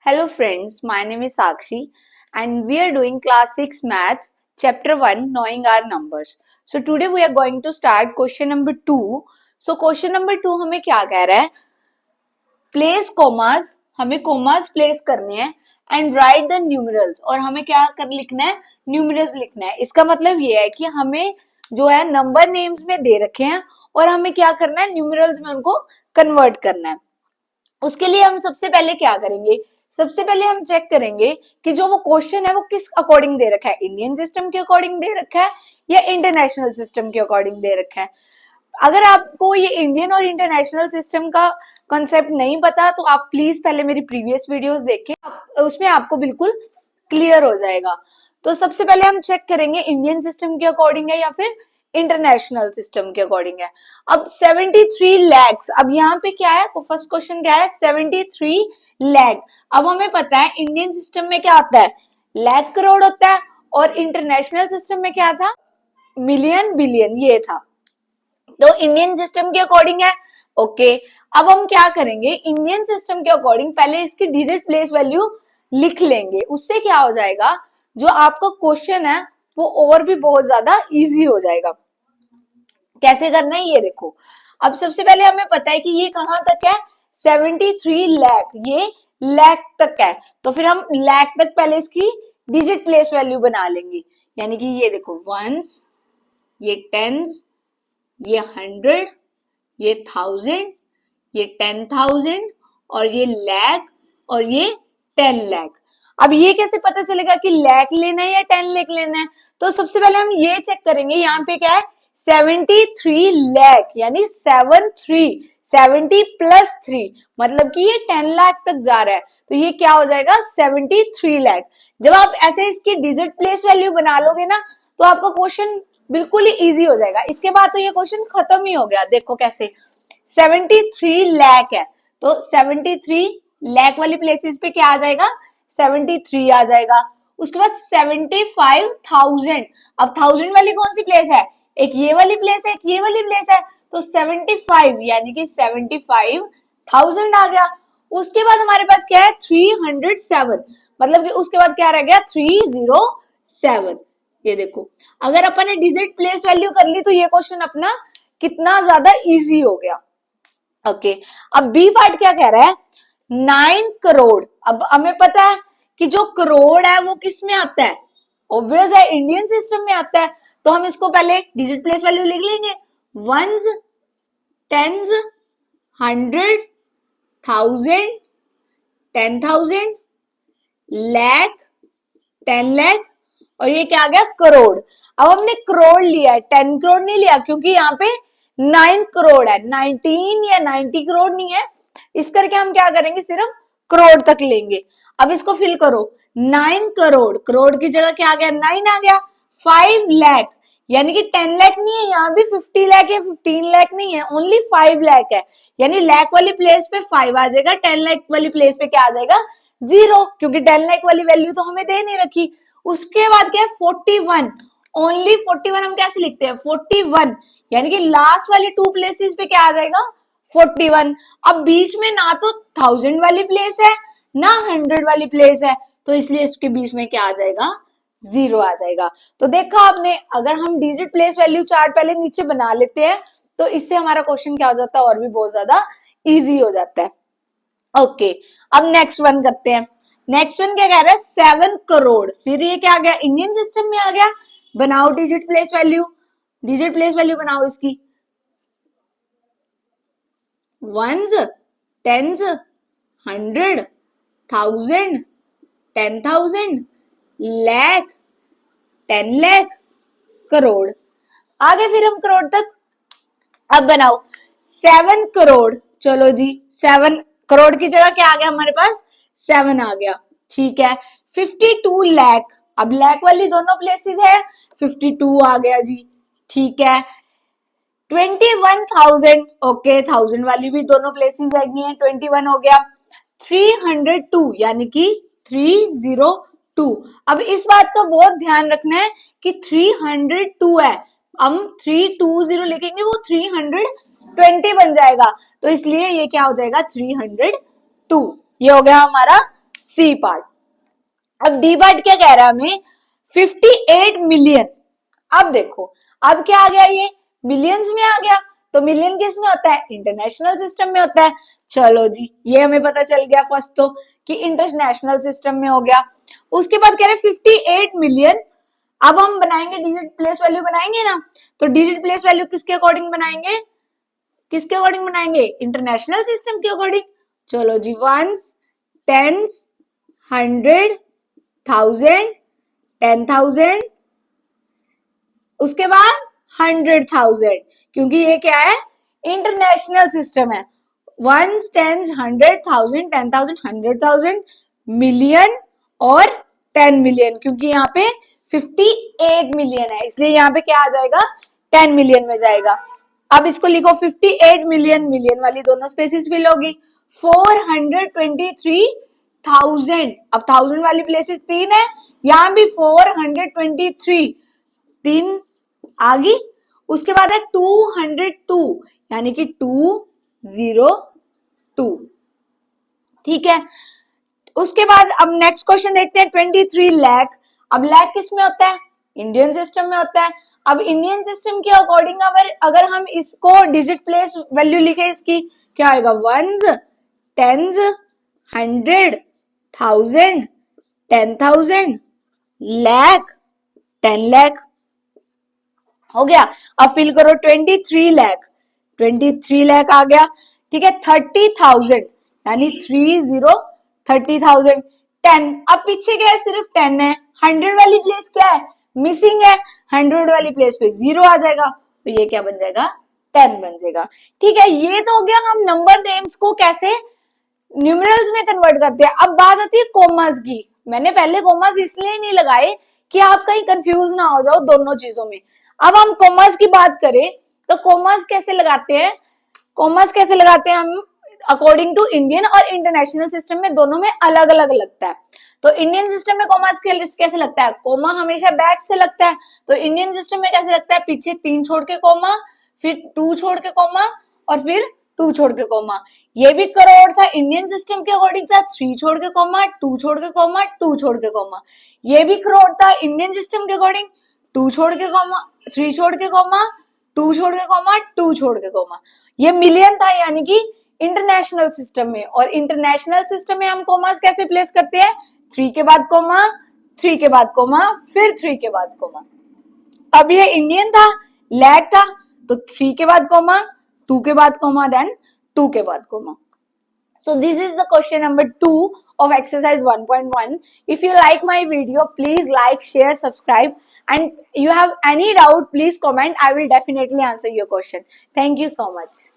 Hello friends, my name is Sakshi and we are doing class 6 maths chapter 1 knowing our numbers. So today we are going to start question number 2. So question number 2 हमें क्या कह रहा है? Place commas, हमें commas place करने हैं and write the numerals और हमें क्या कर लिखना है? Numerals लिखना है. इसका मतलब ये है कि हमें जो है नंबर नेम्स में दे रखे हैं और हमें क्या करना है? न्यूमरल्स में उनको कन्वर्ट करना है. उसके लिए हम सबसे पहले क्या करेंगे? सबसे पहले हम चेक करेंगे कि जो वो क्वेश्चन है वो किस अकॉर्डिंग दे रखा है, इंडियन सिस्टम के अकॉर्डिंग दे रखा है या इंटरनेशनल सिस्टम के अकॉर्डिंग दे रखा है. अगर आपको ये इंडियन और इंटरनेशनल सिस्टम का कॉन्सेप्ट नहीं पता तो आप प्लीज पहले मेरी प्रीवियस वीडियोस देखें, उसमें आपको बिल्कुल क्लियर हो जाएगा. तो सबसे पहले हम चेक करेंगे इंडियन सिस्टम के अकॉर्डिंग है या फिर इंटरनेशनल सिस्टम के अकॉर्डिंग है. अब 73 लैक्स, अब यहाँ पे क्या है, फर्स्ट क्वेश्चन क्या है, 73 लैख. अब हमें पता है इंडियन सिस्टम में क्या होता है, लाख करोड़ होता है और इंटरनेशनल सिस्टम में क्या था, मिलियन बिलियन ये था. तो इंडियन सिस्टम के अकॉर्डिंग है. ओके, अब हम क्या करेंगे, इंडियन सिस्टम के अकॉर्डिंग पहले इसकी डिजिट प्लेस वैल्यू लिख लेंगे. उससे क्या हो जाएगा, जो आपका क्वेश्चन है वो और भी बहुत ज्यादा इजी हो जाएगा. कैसे करना है ये देखो. अब सबसे पहले हमें पता है कि ये कहां तक है, 73 लाख, ये लाख तक है. तो फिर हम लाख तक पहले इसकी डिजिट प्लेस वैल्यू बना लेंगे. यानी कि ये देखो वंस, ये टेंस, ये 100, ये 1000, ये 10,000 और ये लाख और ये 10 लाख. अब ये कैसे पता चलेगा कि लाख लेना है या 10 लाख लेना है? तो सबसे पहले हम ये चेक करेंगे, यहाँ पे क्या है 73 लाख यानी 70 प्लस 3 मतलब कि ये 10 लाख तक जा रहा है. तो ये क्या हो जाएगा 73 लाख. जब आप ऐसे इसकी डिजिट प्लेस वैल्यू बना लोगे ना तो आपका क्वेश्चन बिल्कुल ही इजी हो जाएगा. इसके बाद तो ये क्वेश्चन खत्म ही हो गया. देखो कैसे, 73 लाख है तो 73 लाख वाली प्लेसेस पे क्या आ जाएगा, 73 आ जाएगा. उसके बाद 75,000, अब 1000 वाली कौन सी प्लेस है, एक ये वाली प्लेस है, एक ये वाली प्लेस है. तो 75 यानी कि 75,000 आ गया. उसके बाद हमारे पास क्या है 307, मतलब कि उसके बाद क्या रह गया 307. ये देखो, अगर अपन ने डिजिट प्लेस वैल्यू कर ली तो ये क्वेश्चन अपना कितना ज्यादा इजी हो गया. ओके, अब बी पार्ट क्या कह रहा है, 9 करोड़. अब हमें पता है कि जो करोड़ है वो किस में आता है, ऑब्वियस है इंडियन सिस्टम में आता है. तो हम इसको पहले डिजिट प्लेस वैल्यू लिख लेंगे, वंस, टेंस, 100, 1000, 10,000, लाख, 10 लाख और ये क्या आ गया करोड़. अब हमने करोड़ लिया है, 10 करोड़ नहीं लिया क्योंकि यहाँ पे 9 करोड़ है, 19 या 90 करोड़ नहीं है. इस करके हम क्या करेंगे, सिर्फ करोड़ तक लेंगे. अब इसको फिल करो, 9 करोड़, करोड़ की जगह क्या आ गया 9 आ गया. 5 लाख यानी कि 10 लाख नहीं है, यहाँ भी 50 लाख है, 15 लाख नहीं है, ओनली 5 लाख है. यानी लाख वाली प्लेस पे 5 आ जाएगा, 10 लाख वाली प्लेस पे क्या आ जाएगा 0, क्योंकि 10 लाख वाली वैल्यू तो हमें दे नहीं रखी. उसके बाद क्या है 41, ओनली 41 हम कैसे लिखते हैं 41, यानी कि लास्ट वाली 2 प्लेसेस पे क्या आ जाएगा 41. अब बीच में ना तो 1000 वाली प्लेस है ना 100 वाली प्लेस है, तो इसलिए इसके बीच में क्या आ जाएगा 0 आ जाएगा. तो देखा आपने, अगर हम डिजिट प्लेस वैल्यू चार्ट पहले नीचे बना लेते हैं तो इससे हमारा क्वेश्चन क्या हो जाता है, और भी बहुत ज्यादा इजी हो जाता है. ओके, अब नेक्स्ट वन करते हैं. नेक्स्ट वन क्या कह रहा है 7 करोड़. फिर ये क्या आ गया, इंडियन सिस्टम में आ गया. बनाओ digit place value, digit place value बनाओ इसकी, वंस, टेंस, 100, 1000, 10,000, लाख, 10 लाख, करोड़. आगे फिर हम करोड़ तक. अब बनाओ 7 करोड़. चलो जी, 7 करोड़ की जगह क्या आ गया हमारे पास 7 आ गया. ठीक है, 52 लाख. अब लाख वाली दोनों प्लेसेस है, 52 आ गया जी. ठीक है, 21,000. ओके, 1000 वाली भी दोनों प्लेसेस आएंगी है, 21 हो गया. 302 यानी कि 302. अब इस बात का बहुत ध्यान रखना है कि 302 है, हम 320 लिखेंगे वो 320 बन जाएगा. तो इसलिए ये क्या हो जाएगा 302. ये हो गया हमारा सी पार्ट। अब डी पार्ट क्या कह रहा है हमें, 58 मिलियन। अब देखो, अब क्या आ गया, ये मिलियंस में आ गया, तो मिलियन किस में होता है, इंटरनेशनल सिस्टम में होता है। चलो जी, ये हमें पता चल गया फर्स्ट तो कि इंटरनेशनल सिस्टम में हो गया। उसके बाद कह रहे 58 मिलियन। अब हम बनाएंगे डिजिट प्लेस वैल्यू बनाएंगे ना, तो डिजिट प्लेस वैल्यू किसके अकॉर्डिंग बनाएंगे, किसके अकॉर्डिंग बनाएंगे, इंटरनेशनल सिस्टम के अकॉर्डिंग। चलो जी, वंस, टेंस, 100, 1000, 10,000, उसके बाद 100,000, क्योंकि ये क्या है, इंटरनेशनल सिस्टम है। वंस, टेंस, 100,000, 10,000, 100,000, मिलियन और 10 मिलियन, क्योंकि यहाँ पे 58 मिलियन है, इसलिए यहाँ पे क्या आ जाएगा, 10 मिलियन में जाएगा। अब इसको लिखो 58 मिलियन, मिलियन वाली दोनों स्पेसिस फिल होगी। 423,000, अब 1000 वाली प्लेसेस 3 है, यहाँ भी 423, 3 आ गई। उसके बाद है 202, यानी कि 202, ठीक है। उसके बाद अब नेक्स्ट क्वेश्चन देखते हैं, 23 लाख। अब लाख किस में होता है, इंडियन सिस्टम में होता है। अब इंडियन सिस्टम के अकॉर्डिंग अगर हम इसको डिजिट प्लेस वैल्यू लिखे, इसकी क्या आएगा, वंस, टेंस, 100, 1000, 10,000, लाख, 10 लाख, हो गया। अब फिल करो 23 लाख, 23 लाख आ गया, ठीक है। 30,000, यानी 30,000, 10, अब पीछे क्या है, सिर्फ 10 है। 100 वाली प्लेस क्या है, मिसिंग है, 100 वाली प्लेस पे 0 आ जाएगा, तो ये क्या बन जाएगा, 10 बन जाएगा, ठीक है। ये तो हो गया हम नंबर नेम्स को कैसे न्यूमरल्स में कन्वर्ट करते हैं। अब बात आती है कोमास की। मैंने पहले कोमास इसलिए नहीं लगाए कि आप कहीं कंफ्यूज ना हो जाओ दोनों चीजों में। अब हम कोमास की बात करें तो कोमास कैसे लगाते हैं, कोमास कैसे लगाते हैं हम, अकॉर्डिंग टू इंडियन और इंटरनेशनल सिस्टम में दोनों में अलग अलग लगता है। तो इंडियन सिस्टम में कोमास कैसे लगता है, कोमा हमेशा बैक से लगता है, तो इंडियन सिस्टम में कैसे लगता है, पीछे 3 छोड़ के कोमा, फिर 2 छोड़ के कोमा, और फिर 2 छोड़ के कोमा। ये भी करोड़ था, इंडियन सिस्टम के अकॉर्डिंग था 3 छोड़ के कोमा, 2 छोड़ के कोमा, 2 छोड़ के कोमा। ये भी करोड़ था इंडियन सिस्टम के अकॉर्डिंग, 2 छोड़ के कोमा, 3 छोड़ के कोमा, 2 छोड़ के कोमा, 2 छोड़ के कोमा। ये मिलियन था, यानी कि इंटरनेशनल सिस्टम में। और इंटरनेशनल सिस्टम में हम कोमास कैसे प्लेस करते हैं, 3 के बाद कोमा, 3 के बाद कोमा, फिर 3 के बाद कोमा। अब ये इंडियन था, लैग था, तो 3 के बाद कोमा, 2 के बाद कोमा, देन 2 के बाद coma. So this is the question number 2 of exercise 1.1. If you like my video, please like, share, subscribe, and you have any doubt, please comment. I will definitely answer your question. Thank you so much.